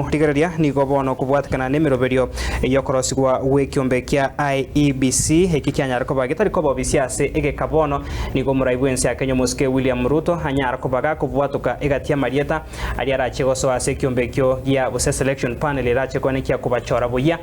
Rigereria nigo bono kubwatikana nemiroberio yokorosigwa gwekiombe kia IEBC heki kyanyara koba gitari koba bisiase egekabono nigo muraibwense akenyo muske William Ruto anyara kobaga kubwatuka egatia marieta ari arache goso ase kiombe kyo ya bose selection panel irache konekia kubachora buya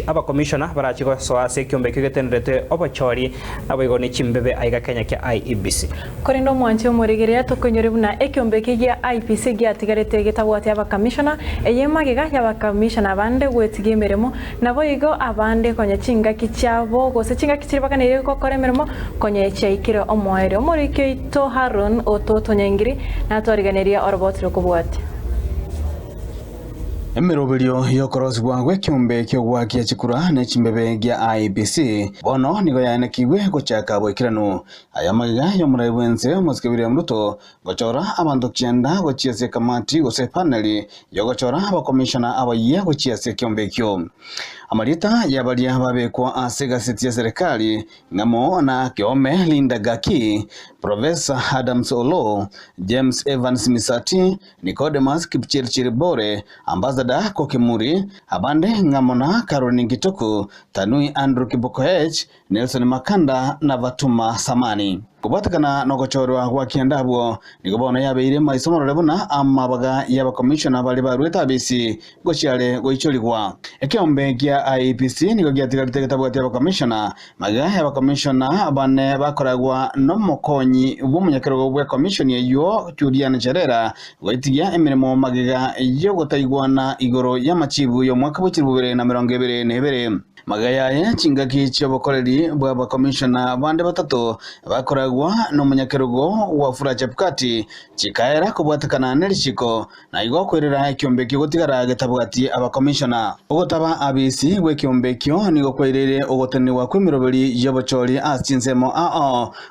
aba commissioner barache goso ase kiombe kyo getenrete obachori abigo ni chimbebe aiga Kenya kia IEBC korindo mwanche murigereria tokonyore buna ekiombe kia IEBC giatigarete getabwate aba commissioner eyema giga yaba commissioner abande gwetigie mirimo nabo igo abande konya chinga kichabo gose chinga kichiribaga nire gukora mirimo konya chaikire omwere omurike ito Harun ototo nyangiri natwariganeria orobotiro kubwate Emiroberio yokorosibwa gwekiombe kyo gwakia chikura ne chimbebe gya IEBC bono nigo yanekiwe gochaka bwekirano aya magiga yo muraibwense muske William Ruto gochora abandu kyenda gochiase kamati gose panel yo gochora aba commissioner abaye gochiase kiombe kyo amarita yabalia babekwa asega setia serikali ngamo na kiome Linda Gaki Professor Adams Olo James Evans Misati Nicodemus Kipchirchir Bore Ambassador Kokemuri abande ngamona Caroline Gitoku Tanui Andrew Kibokoech Nelson Makanda na Vatuma Samani kubatakana nogochorwa gwakiandabwo nigobona yabeire maisomo rebona amabaga yaba commissioner bali barweta abisi gochiale goicholigwa ekiombe gya IEBC nigo gyatigarite getabwate aba commissioner maga yaba commissioner bane bakoragwa no mokonyi bumunyakero bwa commission yo Julian Cherera goitigia emirimo magiga yo gotaigwana igoro y'amachibu yo mwaka w'ikirubere na 2022 magayaye chingaki cyobokoreri bwa commissioner bande batatu bakoragwa no munyakerugo wa Fura Chepkati chikaera kubwatakana nerishiko na igo kwerera ekiombe kyo gotigara getabwati aba commissioner ogotaba abisi gwekiombe kyo nigo kwerere ogotaniwa kwemiroberi yobochori asinsemo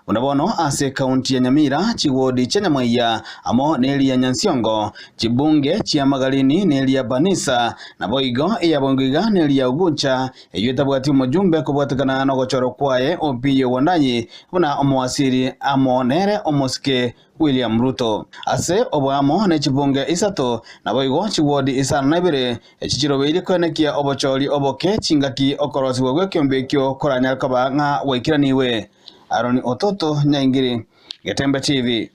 unabono ase county ya Nyamira chigodi Chenyamwaya amo neli ya Nyansiongo chibunge chia Magalini neli ya Banisa na boigo ya bongiga neli ya Uguncha yetabwati umujumbe kubwatakana no gochoro kwaye opiyo wandanyi buna omwasiri amonere omoske William Ruto ase obwamo ne chibunge isato na boigo chigodi isana nabire echichirobeire konekia obochori oboke chingaki okorosi gwekiombe kyo koranya kaba nga waikiraniwe Aroni Ototo Nyangiri Getembe TV